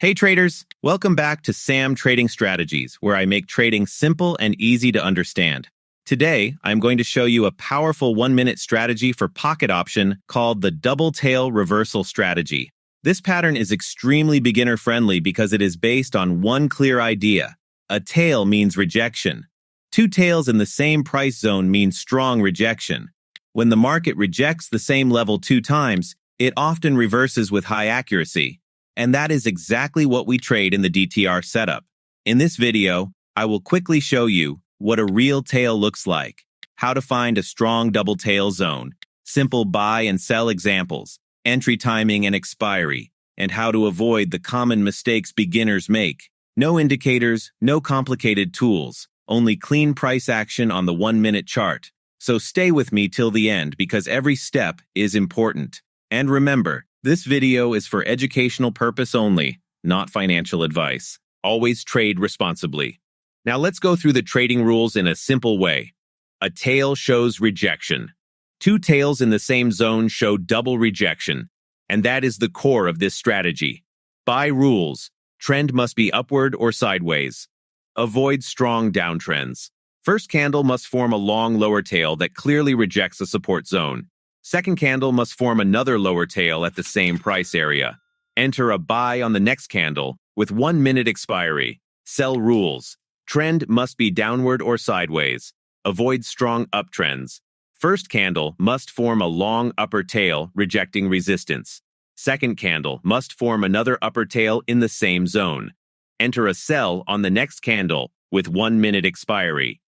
Hey traders, welcome back to Sam Trading Strategies, where I make trading simple and easy to understand. Today, I'm going to show you a powerful 1-minute strategy for pocket option called the double tail reversal strategy. This pattern is extremely beginner-friendly because it is based on one clear idea. A tail means rejection. Two tails in the same price zone mean strong rejection. When the market rejects the same level 2 times, it often reverses with high accuracy. And that is exactly what we trade in the DTR setup. In this video, I will quickly show you what a real tail looks like, how to find a strong double tail zone, simple buy and sell examples, entry timing and expiry, and how to avoid the common mistakes beginners make. No indicators, no complicated tools, only clean price action on the 1-minute chart. So stay with me till the end because every step is important. And remember, this video is for educational purpose only, not financial advice. Always trade responsibly. Now let's go through the trading rules in a simple way. A tail shows rejection. Two tails in the same zone show double rejection, and that is the core of this strategy. Buy rules. Trend must be upward or sideways. Avoid strong downtrends. First candle must form a long lower tail that clearly rejects a support zone. Second candle must form another lower tail at the same price area. Enter a buy on the next candle with 1-minute expiry. Sell rules. Trend must be downward or sideways. Avoid strong uptrends. First candle must form a long upper tail rejecting resistance. Second candle must form another upper tail in the same zone. Enter a sell on the next candle with 1-minute expiry.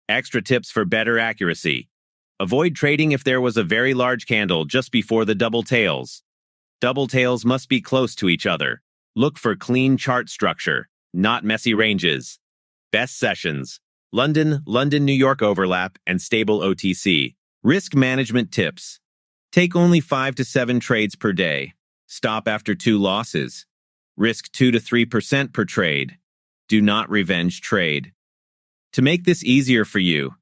Extra tips for better accuracy. Avoid trading if there was a very large candle just before the double tails. Double tails must be close to each other. Look for clean chart structure, not messy ranges. Best sessions: London-New York overlap and stable OTC. Risk management tips: take only 5 to 7 trades per day. Stop after 2 losses. Risk 2 to 3% per trade. Do not revenge trade. To make this easier for you,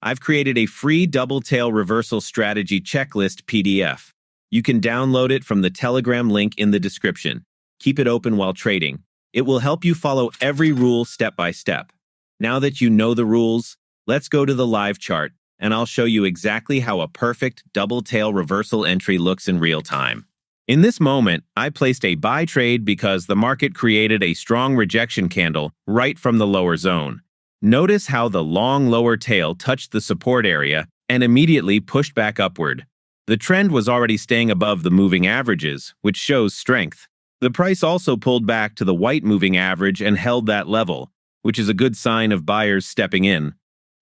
I've created a free double tail reversal strategy checklist PDF. You can download it from the Telegram link in the description. Keep it open while trading. It will help you follow every rule step by step. Now that you know the rules, let's go to the live chart, and I'll show you exactly how a perfect double tail reversal entry looks in real time. In this moment, I placed a buy trade because the market created a strong rejection candle right from the lower zone. Notice how the long lower tail touched the support area and immediately pushed back upward. The trend was already staying above the moving averages, which shows strength. The price also pulled back to the white moving average and held that level, which is a good sign of buyers stepping in.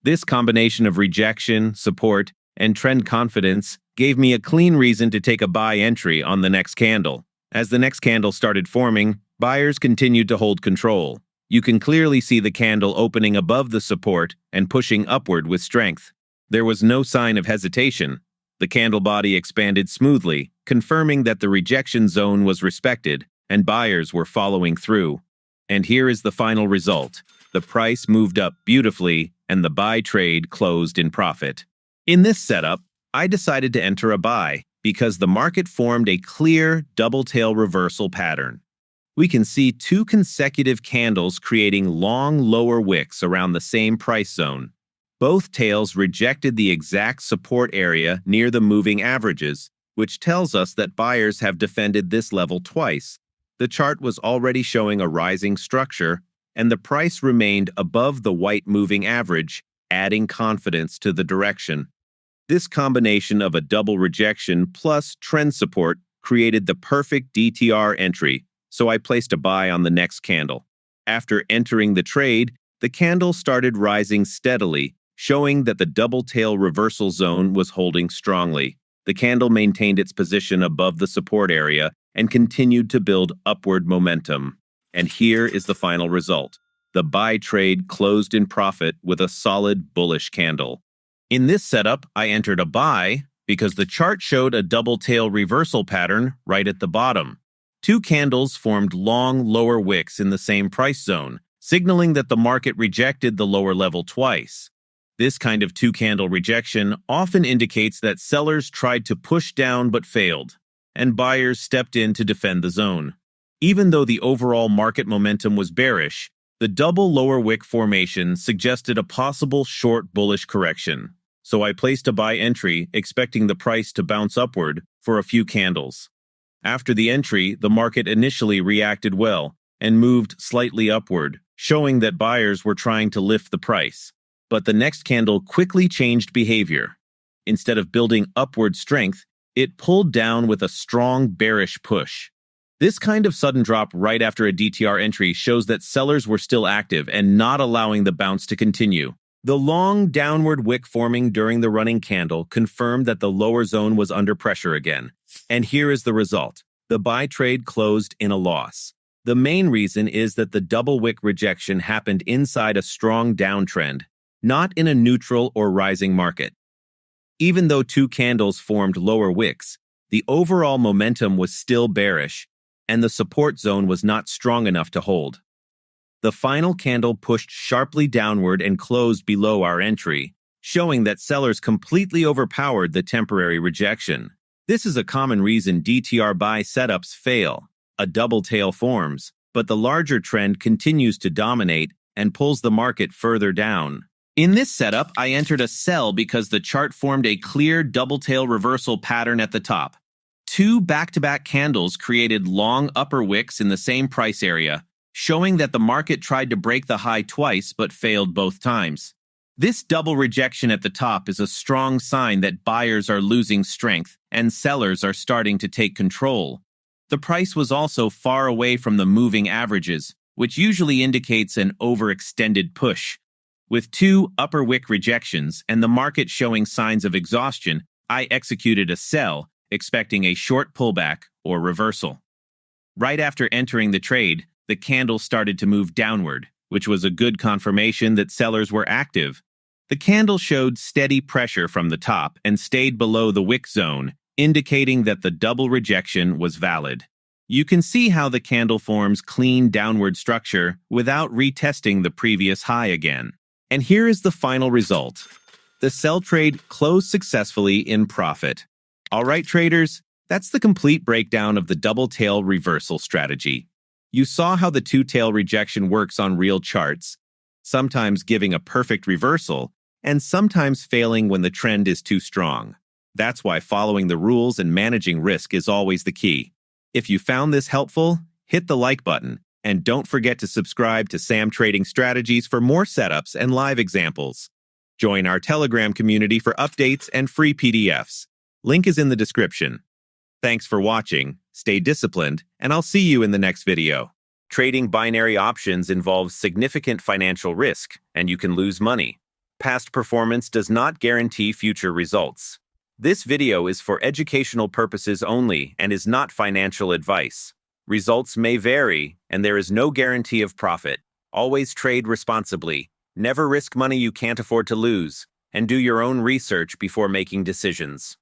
This combination of rejection, support, and trend confidence gave me a clean reason to take a buy entry on the next candle. As the next candle started forming, buyers continued to hold control. You can clearly see the candle opening above the support and pushing upward with strength. There was no sign of hesitation. The candle body expanded smoothly, confirming that the rejection zone was respected and buyers were following through. And here is the final result. The price moved up beautifully and the buy trade closed in profit. In this setup, I decided to enter a buy because the market formed a clear double tail reversal pattern. We can see 2 consecutive candles creating long lower wicks around the same price zone. Both tails rejected the exact support area near the moving averages, which tells us that buyers have defended this level twice. The chart was already showing a rising structure, and the price remained above the white moving average, adding confidence to the direction. This combination of a double rejection plus trend support created the perfect DTR entry, so I placed a buy on the next candle. After entering the trade, the candle started rising steadily, showing that the double tail reversal zone was holding strongly. The candle maintained its position above the support area and continued to build upward momentum. And here is the final result. The buy trade closed in profit with a solid bullish candle. In this setup, I entered a buy because the chart showed a double tail reversal pattern right at the bottom. 2 candles formed long lower wicks in the same price zone, signaling that the market rejected the lower level twice. This kind of 2-candle rejection often indicates that sellers tried to push down but failed, and buyers stepped in to defend the zone. Even though the overall market momentum was bearish, the double lower wick formation suggested a possible short bullish correction. So I placed a buy entry, expecting the price to bounce upward for a few candles. After the entry, the market initially reacted well and moved slightly upward, showing that buyers were trying to lift the price. But the next candle quickly changed behavior. Instead of building upward strength, it pulled down with a strong bearish push. This kind of sudden drop right after a DTR entry shows that sellers were still active and not allowing the bounce to continue. The long downward wick forming during the running candle confirmed that the lower zone was under pressure again. And here is the result. The buy trade closed in a loss. The main reason is that the double wick rejection happened inside a strong downtrend, not in a neutral or rising market. Even though two candles formed lower wicks, the overall momentum was still bearish, and the support zone was not strong enough to hold. The final candle pushed sharply downward and closed below our entry, showing that sellers completely overpowered the temporary rejection. This is a common reason DTR buy setups fail. A double tail forms, but the larger trend continues to dominate and pulls the market further down. In this setup, I entered a sell because the chart formed a clear double tail reversal pattern at the top. Two back-to-back candles created long upper wicks in the same price area, showing that the market tried to break the high twice but failed both times. This double rejection at the top is a strong sign that buyers are losing strength and sellers are starting to take control. The price was also far away from the moving averages, which usually indicates an overextended push. With two upper wick rejections and the market showing signs of exhaustion, I executed a sell, expecting a short pullback or reversal. Right after entering the trade, the candle started to move downward, which was a good confirmation that sellers were active. The candle showed steady pressure from the top and stayed below the wick zone, indicating that the double rejection was valid. You can see how the candle forms clean downward structure without retesting the previous high again. And here is the final result. The sell trade closed successfully in profit. All right, traders, that's the complete breakdown of the double tail reversal strategy. You saw how the two-tail rejection works on real charts, sometimes giving a perfect reversal, and sometimes failing when the trend is too strong. That's why following the rules and managing risk is always the key. If you found this helpful, hit the like button, and don't forget to subscribe to Sam Trading Strategies for more setups and live examples. Join our Telegram community for updates and free PDFs. Link is in the description. Thanks for watching, stay disciplined, and I'll see you in the next video. Trading binary options involves significant financial risk, and you can lose money. Past performance does not guarantee future results. This video is for educational purposes only and is not financial advice. Results may vary, and there is no guarantee of profit. Always trade responsibly. Never risk money you can't afford to lose, and do your own research before making decisions.